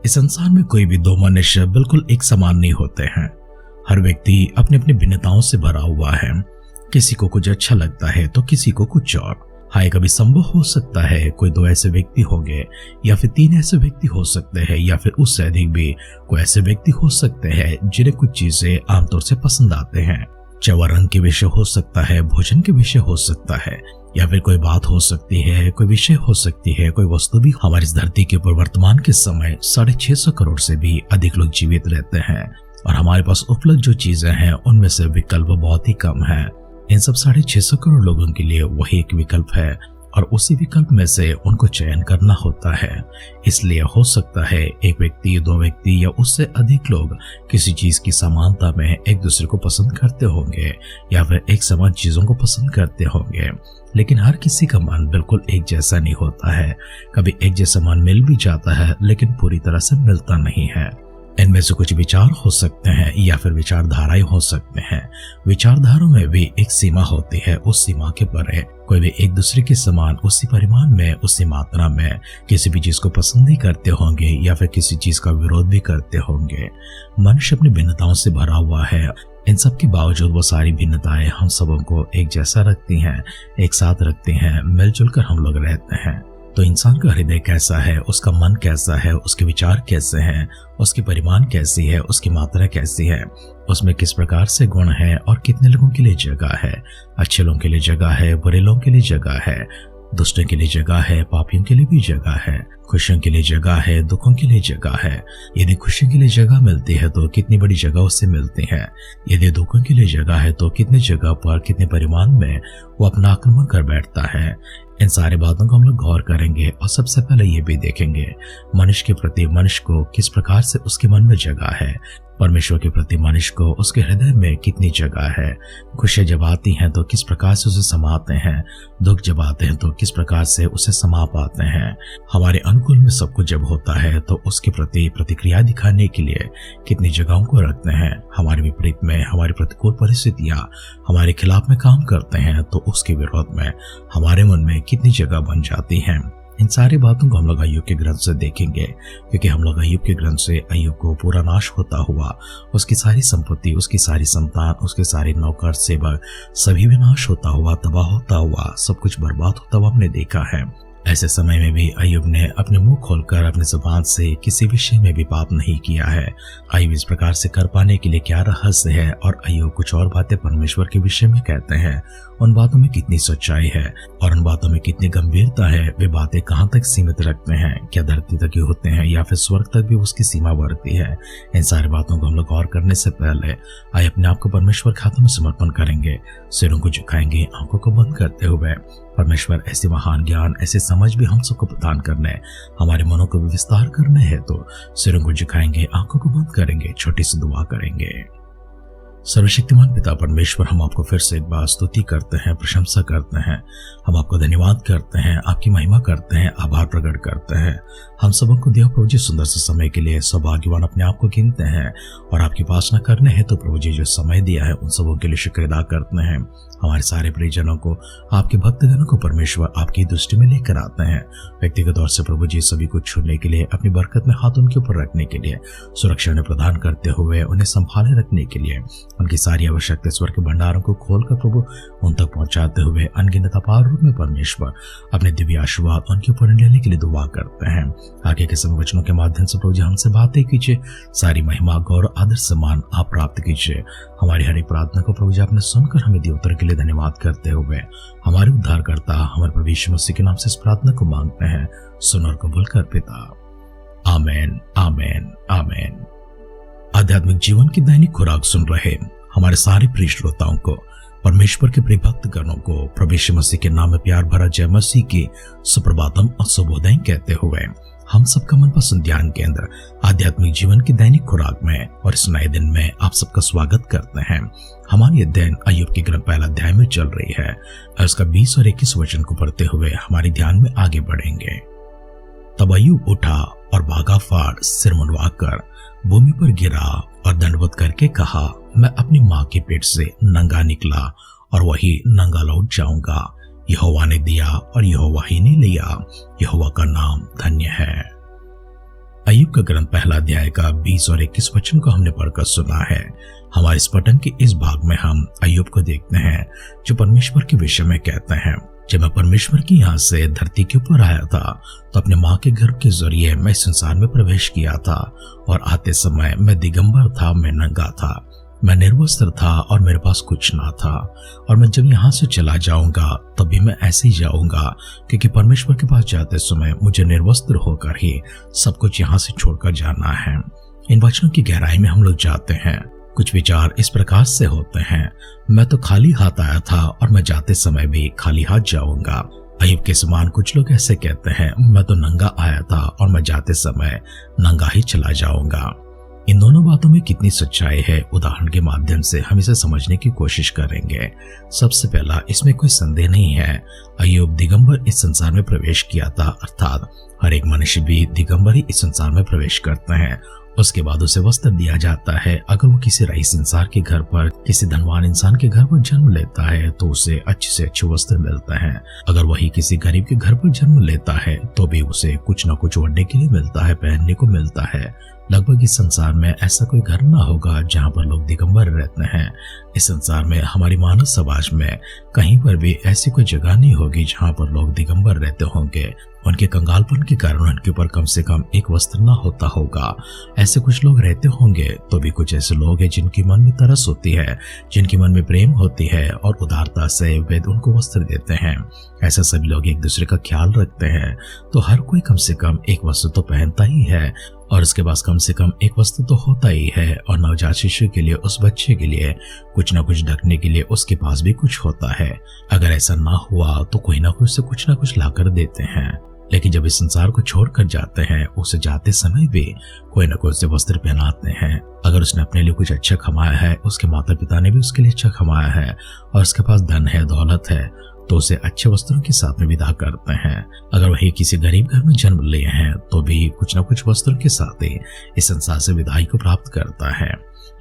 इस संसार में कोई भी दो मनुष्य बिल्कुल एक समान नहीं होते हैं। हर व्यक्ति अपनी अपनी भिन्नताओं से भरा हुआ है। किसी को कुछ अच्छा लगता है तो किसी को कुछ और। हाँ, कभी संभव हो सकता है कोई दो ऐसे व्यक्ति होंगे या फिर तीन ऐसे व्यक्ति हो सकते हैं या फिर उससे अधिक भी कोई ऐसे व्यक्ति हो सकते हैं जिन्हें कुछ चीजें आमतौर से पसंद आते हैं। चाहे वह रंग के विषय हो सकता है, भोजन के विषय हो सकता है, या फिर कोई बात हो सकती है, कोई विषय हो सकती है, कोई वस्तु भी। हमारी इस धरती के ऊपर वर्तमान के समय 650 करोड़ से भी अधिक लोग जीवित रहते हैं और हमारे पास उपलब्ध जो चीजें हैं उनमें से विकल्प बहुत ही कम है। इन सब 650 करोड़ लोगों के लिए वही एक विकल्प है और उसी विकल्प में से उनको चयन करना होता है। इसलिए हो सकता है एक व्यक्ति, दो व्यक्ति या उससे अधिक लोग किसी चीज की समानता में एक दूसरे को पसंद करते होंगे या फिर एक समान चीजों को पसंद करते होंगे, लेकिन हर किसी का मन बिल्कुल एक जैसा नहीं होता है। कभी एक जैसा मन मिल भी जाता है लेकिन पूरी तरह से मिलता नहीं है। इनमें से कुछ विचार हो सकते हैं या फिर विचारधाराएं हो सकते हैं। विचारधाराओं में भी एक सीमा होती है, उस सीमा के परे कोई भी एक दूसरे के समान उसी परिमाण में, उसी मात्रा में किसी भी चीज को पसंद नहीं करते होंगे या फिर किसी चीज का विरोध भी करते होंगे। मनुष्य अपनी भिन्नताओं से भरा हुआ है। इन सब के बावजूद वो सारी भिन्नताएं हम सबों को एक जैसा रखती हैं, एक साथ रखती हैं, मिलजुल कर हम लोग रहते हैं। तो इंसान का हृदय कैसा है, उसका मन कैसा है, उसके विचार कैसे हैं, उसकी परिमाण कैसी है, उसकी मात्रा कैसी है, उसमें किस प्रकार से गुण है और कितने लोगों के लिए जगह है। अच्छे लोगों के लिए जगह है, बुरे लोगों के लिए जगह है, दुष्टों के लिए जगह है, पापियों के लिए भी जगह है, खुशियों के लिए जगह है, दुखों के लिए जगह है। यदि खुशियों के लिए जगह मिलती है तो कितनी बड़ी जगह उससे मिलती है। यदि दुखों के लिए जगह है तो कितनी जगह पर, कितने परिमाण में वो अपना आक्रमण कर बैठता है। इन सारी बातों को हम लोग गौर करेंगे और सबसे पहले ये भी देखेंगे मनुष्य के प्रति मनुष्य को किस प्रकार से उसके मन में जगह है, परमेश्वर के प्रति मनुष्य को उसके हृदय में कितनी जगह है। खुशियां जब आती हैं तो किस प्रकार से उसे समाते हैं, दुख जब आते हैं तो किस प्रकार से उसे समा पाते हैं। हमारे अनुकूल में सब कुछ जब होता है तो उसके प्रति प्रतिक्रिया दिखाने के लिए कितनी जगहों को रखते हैं। हमारे विपरीत में, हमारी प्रतिकूल परिस्थितियां हमारे खिलाफ में काम करते हैं तो उसके विरोध में हमारे मन में कितनी जगह बन जाती है। इन सारी बातों को हम लोग अय्यूब के ग्रंथ से देखेंगे, क्योंकि हम लोग अय्यूब के ग्रंथ से अय्यूब को पूरा नाश होता हुआ, उसकी सारी संपत्ति, उसकी सारी संतान, उसके सारे नौकर सेवक सभी विनाश होता हुआ, तबाह होता हुआ, सब कुछ बर्बाद होता हुआ हमने देखा है। ऐसे समय में भी अय्यूब ने अपने मुंह खोलकर अपने जुबान से किसी विषय में भी पाप नहीं किया है। अय्यूब इस प्रकार से कर पाने के लिए क्या रहस्य है और अय्यूब कुछ और बातें परमेश्वर के विषय में कहते हैं। उन बातों में कितनी सच्चाई है और उन बातों में कितनी गंभीरता है। वे बातें कहाँ तक सीमित रखते हैं, क्या धरती तक ही होते हैं या फिर स्वर्ग तक भी उसकी सीमा बढ़ती है। इन सारी बातों को हम लोग गौर करने से पहले आइए अपने आप को परमेश्वर के हाथों में समर्पण करेंगे, सिरों को झुकाएंगे, आंखों को बंद करते हुए। परमेश्वर ऐसे महान ज्ञान, ऐसे समझ भी हम सबको प्रदान करने, हमारे मनों को भी विस्तार करने हैं। तो सिरों को झुकाएंगे, आंखों को बंद करेंगे, छोटी सी दुआ करेंगे। सर्वशक्तिमान पिता परमेश्वर, हम आपको फिर से एक बार स्तुति करते हैं, प्रशंसा करते हैं, हम आपको धन्यवाद करते हैं, आपकी महिमा करते हैं, आभार प्रकट करते हैं। हम सबों को देव प्रभु जी सुंदर से समय के लिए सौभाग्यवान अपने आप को गिनते हैं और आपकी उपासना करने हैं। तो प्रभु जी जो समय दिया है उन सबों के लिए शुक्र अदा करते हैं। हमारे सारे परिजनों को, आपके भक्तगणों को परमेश्वर आपकी दृष्टि में लेकर आते हैं। व्यक्तिगत तौर से प्रभु जी सभी को छूने के लिए, अपनी बरकत में हाथ उनके ऊपर रखने के लिए, सुरक्षा उन्हें प्रदान करते हुए, उन्हें संभाले रखने के लिए, उनकी सारी आवश्यकता स्वर के भंडारों को खोलकर प्रभु उन तक पहुंचाते हुए अनगिनत अपार रूप में परमेश्वर अपने दिव्य आशीर्वाद उनके ऊपर लेने के लिए दुआ करते हैं। आगे के समय वचनों के माध्यम से प्रभु जी हमसे बातें कीजिए, सारी महिमा, गौरव, आदर, सम्मान आप प्राप्त कीजिए। हमारी हर एक प्रार्थना को प्रभु जी आपने सुनकर हमें दिए उत्तर के लिए धन्यवाद करते हुए हमारे उद्धारकर्ता हमारे प्रभु यीशु मसीह के नाम से इस प्रार्थना को मांगते हैं, सुन और कबूल कर पिता। आमेन, आमेन, आमेन। आध्यात्मिक जीवन की दैनिक खुराक सुन रहे हमारे सारे प्रिय श्रोताओं को, परमेश्वर के प्रिय भक्त गणों को प्रभु यीशु मसीह के नाम में प्यार भरा जय मसीह की सुप्रभातम और शुभोदय कहते हुए हम सबका मनपसंद ध्यान केंद्र आध्यात्मिक जीवन की दैनिक खुराक में और इस नए दिन में आप सबका स्वागत करते हैं। हमारी अध्ययन अय्यूब की ग्रंथ पहला अध्याय में चल रही है और उसका 20 और 21 वचन को पढ़ते हुए हमारे ध्यान में आगे बढ़ेंगे। तब अय्यूब उठा और भागा फाड़ सिर मुंडवाकर भूमि पर गिरा और दंडवत करके कहा, मैं अपनी माँ के पेट से नंगा निकला और वही नंगा लौट जाऊंगा। यहोवा ने दिया और यहोवा ही ने लिया, यहोवा का नाम धन्य है। अय्यूब का ग्रंथ पहला अध्याय का 20 और 21 वचन को हमने पढ़कर सुना है। हमारे इस पठन के इस भाग में हम अय्यूब को देखते हैं जो परमेश्वर के विषय में कहते हैं, जब मैं परमेश्वर की यहाँ से धरती के ऊपर आया था तो अपने माँ के गर्भ के जरिए मैं संसार में प्रवेश किया था, और आते समय मैं दिगंबर था, मैं नंगा था, मैं निर्वस्त्र था और मेरे पास कुछ ना था। और मैं जब यहाँ से चला जाऊंगा तब भी मैं ऐसे ही जाऊंगा, क्योंकि परमेश्वर के पास जाते समय मुझे निर्वस्त्र होकर ही सब कुछ यहाँ से छोड़कर जाना है। इन वचनों की गहराई में हम लोग जाते हैं। कुछ विचार इस प्रकार से होते हैं, मैं तो खाली हाथ आया था और मैं जाते समय भी खाली हाथ जाऊंगा। अय्यूब के समान कुछ लोग ऐसे कहते हैं, मैं तो नंगा आया था और मैं जाते समय नंगा ही चला जाऊंगा। इन दोनों बातों में कितनी सच्चाई है, उदाहरण के माध्यम से हम इसे समझने की कोशिश करेंगे। सबसे पहला, इसमें कोई संदेह नहीं है, अय्यूब दिगंबर इस संसार में प्रवेश किया था, अर्थात हर एक मनुष्य भी दिगंबर ही इस संसार में प्रवेश करते हैं। उसके बाद उसे वस्त्र दिया जाता है। अगर वो किसी रईस इंसान के घर पर, किसी धनवान इंसान के घर पर जन्म लेता है तो उसे अच्छे से अच्छे वस्त्र मिलते हैं। अगर वही किसी गरीब के घर पर जन्म लेता है तो भी उसे कुछ न कुछ ओढ़ने के लिए मिलता है, पहनने को मिलता है। लगभग इस संसार में ऐसा कोई घर ना होगा जहाँ पर लोग दिगंबर रहते हैं। इस संसार में, हमारी मानव समाज में कहीं पर भी ऐसी कोई जगह नहीं होगी जहाँ पर लोग दिगंबर रहते होंगे। उनके कंगालपन के कारण उनके ऊपर कम से कम एक वस्त्र ना होता होगा। ऐसे कुछ लोग रहते होंगे, तो भी कुछ ऐसे लोग हैं जिनकी मन में तरस होती है, जिनके मन में प्रेम होती है और उदारता से वे उनको वस्त्र देते हैं। ऐसे सभी लोग एक दूसरे का ख्याल रखते हैं, तो हर कोई कम से कम एक वस्त्र तो पहनता ही है और उसके पास कम से कम एक वस्त्र तो होता ही है। और नवजात शिशु के लिए, उस बच्चे के लिए कुछ न कुछ ढकने के लिए उसके पास भी कुछ होता है। अगर ऐसा ना हुआ तो कोई ना कोई उसे कुछ ना कुछ ला कर देते हैं। लेकिन जब इस संसार को छोड़कर जाते हैं, उसे जाते समय भी कोई ना कोई उसे वस्त्र पहनाते हैं। अगर उसने अपने लिए कुछ अच्छा कमाया है, उसके माता पिता ने भी उसके लिए अच्छा कमाया है और उसके पास धन है, दौलत है, तो उसे अच्छे वस्त्रों के साथ में विदा करते हैं। अगर वही किसी गरीब घर में जन्म लिए हैं तो भी कुछ न कुछ वस्त्रों के साथ ही इस संसार से विदाई को प्राप्त करता है।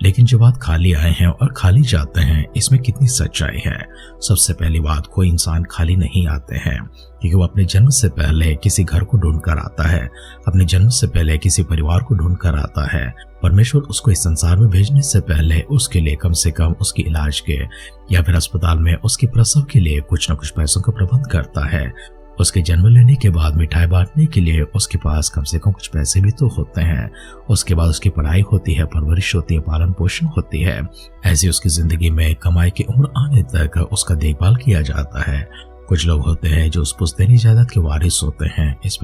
लेकिन जो बात खाली आए हैं और खाली जाते हैं, इसमें कितनी सच्चाई है। सबसे पहली बात, कोई इंसान खाली नहीं आते हैं, क्योंकि वो अपने जन्म से पहले किसी घर को ढूंढ कर आता है, अपने जन्म से पहले किसी परिवार को ढूंढ कर आता है। परमेश्वर उसको इस संसार में भेजने से पहले उसके लिए कम से कम उसके इलाज के या फिर अस्पताल में उसके प्रसव के लिए कुछ न कुछ पैसों का प्रबंध करता है। उसके जन्म लेने के बाद मिठाई बांटने के लिए उसके पास कम से कम कुछ पैसे भी तो होते हैं। उसके बाद उसकी पढ़ाई होती है, परवरिश होती है, पालन पोषण होती है। ऐसी उसकी जिंदगी में कमाई की उम्र आने तक उसका देखभाल किया जाता है। कुछ लोग होते हैं जो उस पुश्तैनी जायदाद के वारिस होते हैं। इस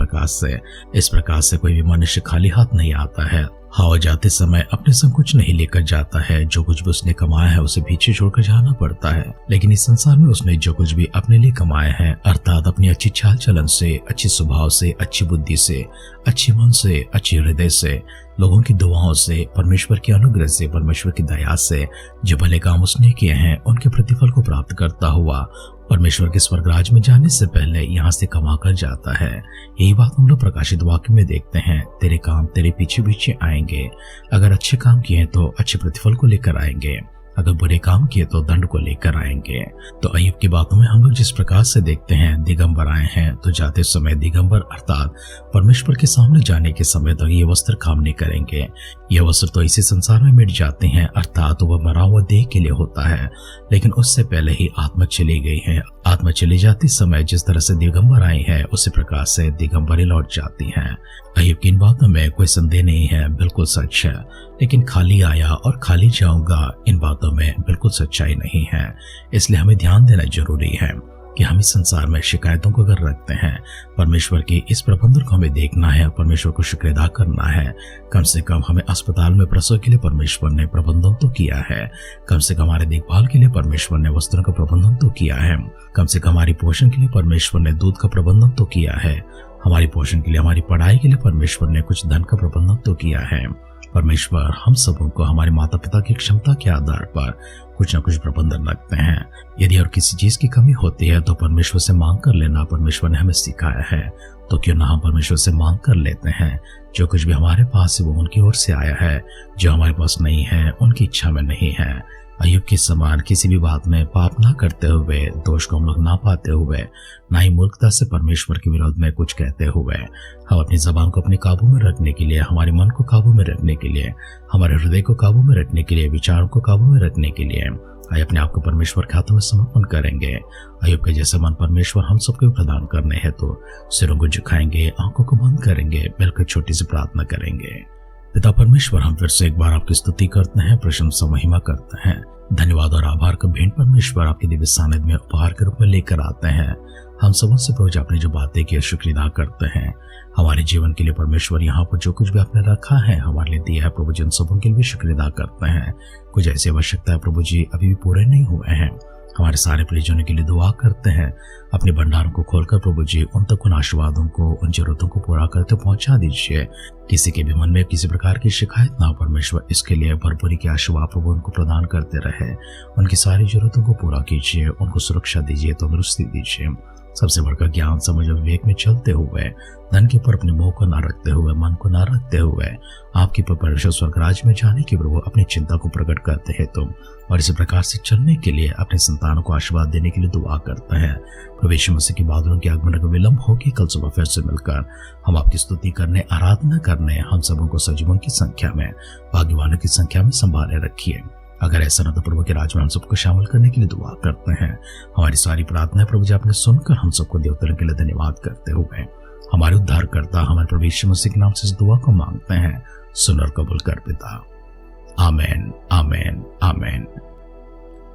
प्रकार से कोई भी मनुष्य खाली हाथ नहीं आता है। हवा जाते समय अपने संग कुछ नहीं लेकर जाता है। जो कुछ भी उसने कमाया है उसे पीछे छोड़कर जाना पड़ता है। लेकिन इस संसार में उसने जो कुछ भी अपने लिए कमाया है, अर्थात अपनी अच्छी चाल चलन से, अच्छे स्वभाव से, अच्छी बुद्धि से, अच्छे मन से, अच्छे हृदय से, लोगों की दुआओं से, परमेश्वर के अनुग्रह से, परमेश्वर की दया से जो भले काम उसने किए हैं उनके प्रतिफल को प्राप्त करता हुआ परमेश्वर के स्वर्गराज में जाने से पहले यहाँ से कमा कर जाता है। यही बात हम लोग प्रकाशित वाक्य में देखते हैं। तेरे काम तेरे पीछे पीछे आएंगे। अगर अच्छे काम किए तो अच्छे प्रतिफल को लेकर आएंगे, अगर बुरे काम किए तो दंड को लेकर आएंगे। तो अय्यूब की बातों में हम लोग जिस प्रकार से देखते हैं, दिगंबर आए हैं तो जाते समय दिगंबर अर्थात परमेश्वर के सामने जाने के समय तक ये वस्त्र काम नहीं करेंगे। ये वस्त्र तो इसी संसार में मिट जाते हैं, अर्थात वह मरा हुआ देह के लिए होता है। लेकिन उससे पहले ही आत्मा चली गई है। आत्मा चली जाती समय जिस तरह से दिगंबर आई है, उसी प्रकार से दिगंबरी लौट जाती है। अय्यूब की इन बातों में कोई संदेह नहीं है, बिल्कुल सच है। लेकिन खाली आया और खाली जाऊंगा, इन बातों में बिल्कुल सच्चाई नहीं है। इसलिए हमें ध्यान देना जरूरी है कि हम इस संसार में शिकायतों को अगर रखते हैं, परमेश्वर के इस प्रबंधन को हमें देखना है, परमेश्वर को शुक्र अदा करना है। कम से कम हमें अस्पताल में प्रसव के लिए परमेश्वर ने प्रबंधन तो किया है, कम से कम हमारे देखभाल के लिए परमेश्वर ने वस्त्रों का प्रबंधन तो किया है, कम से कम हमारी पोषण के लिए परमेश्वर ने दूध का प्रबंधन तो किया है, हमारी पोषण के लिए, हमारी पढ़ाई के लिए परमेश्वर ने कुछ धन का प्रबंधन तो किया है। परमेश्वर हम सबों को हमारे माता पिता की क्षमता के आधार पर कुछ न कुछ प्रबंधन रखते हैं। यदि और किसी चीज की कमी होती है तो परमेश्वर से मांग कर लेना परमेश्वर ने हमें सिखाया है। तो क्यों ना हम परमेश्वर से मांग कर लेते हैं जो कुछ भी हमारे पास है वो उनकी ओर से आया है, जो हमारे पास नहीं है उनकी इच्छा में नहीं है। अय्यूब के समान किसी भी बात में पाप ना करते हुए, दोष को हम लोग ना पाते हुए, ना ही मूर्खता से परमेश्वर के विरोध में कुछ कहते हुए, हम अपनी जबान को अपने काबू में रखने के लिए, हमारे मन को काबू में रखने के लिए, हमारे हृदय को काबू में रखने के लिए, विचारों को काबू में रखने के लिए आइए अपने आप को परमेश्वर के हाथों में समर्पण करेंगे। अय्यूब के जैसे मन परमेश्वर हम सबको प्रदान करने हैं तो सिरों को झुकाएंगे, आंखों को बंद करेंगे, मिलकर छोटी सी प्रार्थना करेंगे। पिता परमेश्वर, हम फिर से एक बार आपकी स्तुति करते हैं, प्रशंसा महिमा करते हैं। धन्यवाद और आभार का भेंट परमेश्वर आपके दिव्य सानिध्य में उपहार के रूप में लेकर आते हैं। हम सबों से प्रभु आपने जो बातें की शुक्र अदा करते हैं। हमारे जीवन के लिए परमेश्वर यहाँ पर जो कुछ भी आपने रखा है, हमारे लिए दिया है प्रभु जी, उन सबों के लिए भी शुक्र अदा करते हैं। कुछ ऐसी आवश्यकता है प्रभु जी अभी भी पूरे नहीं हुए हैं, हमारे सारे परिजनों के लिए दुआ करते हैं। अपने भंडारों को खोलकर प्रभु जी उन तक उन आशीर्वादों को, उन जरूरतों को पूरा करके पहुंचा दीजिए। किसी के भी मन में किसी प्रकार की शिकायत ना हो परमेश्वर, इसके लिए भरपूरी के आशीर्वाद प्रभु उनको प्रदान करते रहे। उनकी सारी जरूरतों को पूरा कीजिए, उनको सुरक्षा दीजिए, तंदुरुस्ती दीजिए। सबसे बढ़कर ज्ञान, समझ और विवेक में चलते हुए, धन के ऊपर अपने मुंह को ना रखते हुए, मन को ना रखते हुए, आपके परमेश्वर स्वर्ग राज्य में जाने की प्रभु अपनी चिंता को प्रकट करते हैं तुम, और इसी प्रकार से चलने के लिए अपने संतानों को आशीर्वाद देने के लिए दुआ करते हैं। प्रभु यीशु मसीह की बादलों के आगमन का विलंब होगी, कल सुबह फिर से मिलकर हम आपकी स्तुति करने, आराधना करने, हम सबों को सजीवों की संख्या में, भाग्यवानों की संख्या में संभाले रखिए। अगर ऐसा न तो प्रभु के राज में हम सबको शामिल करने के लिए दुआ करते हैं। हमारी सारी प्रार्थनाएं प्रभु जी आपने सुनकर हम सबको देवतरों के लिए धन्यवाद करते हुए हमारे उद्धारकर्ता हमारे प्रभु यीशु मसीह के नाम से इस दुआ को मांगते हैं। सुन और कबूल कर पिता। आमेन, आमेन, आमेन।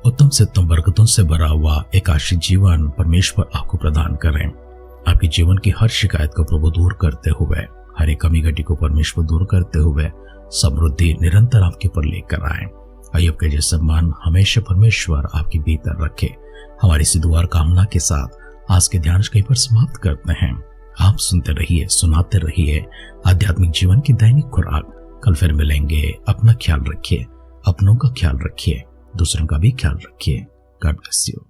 उत्तम से उत्तम बरकतों से भरा हुआ एक आशीष जीवन परमेश्वर आपको प्रदान करें। आपके जीवन की हर शिकायत को प्रभु दूर करते हुए, हर एक कमी घटी को परमेश्वर दूर करते हुए समृद्धि निरंतर आपके ऊपर लेकर आए। अय्यूब के जैसे मन हमेशा परमेश्वर आपके भीतर रखे। हमारी इसी दुआ और कामना के साथ आज के ध्यान कहीं पर समाप्त करते हैं। आप सुनते रहिए, सुनाते रहिए आध्यात्मिक जीवन की दैनिक खुराक। कल फिर मिलेंगे। अपना ख्याल रखिए, अपनों का ख्याल रखिए, दूसरों का भी ख्याल रखिए। God bless you.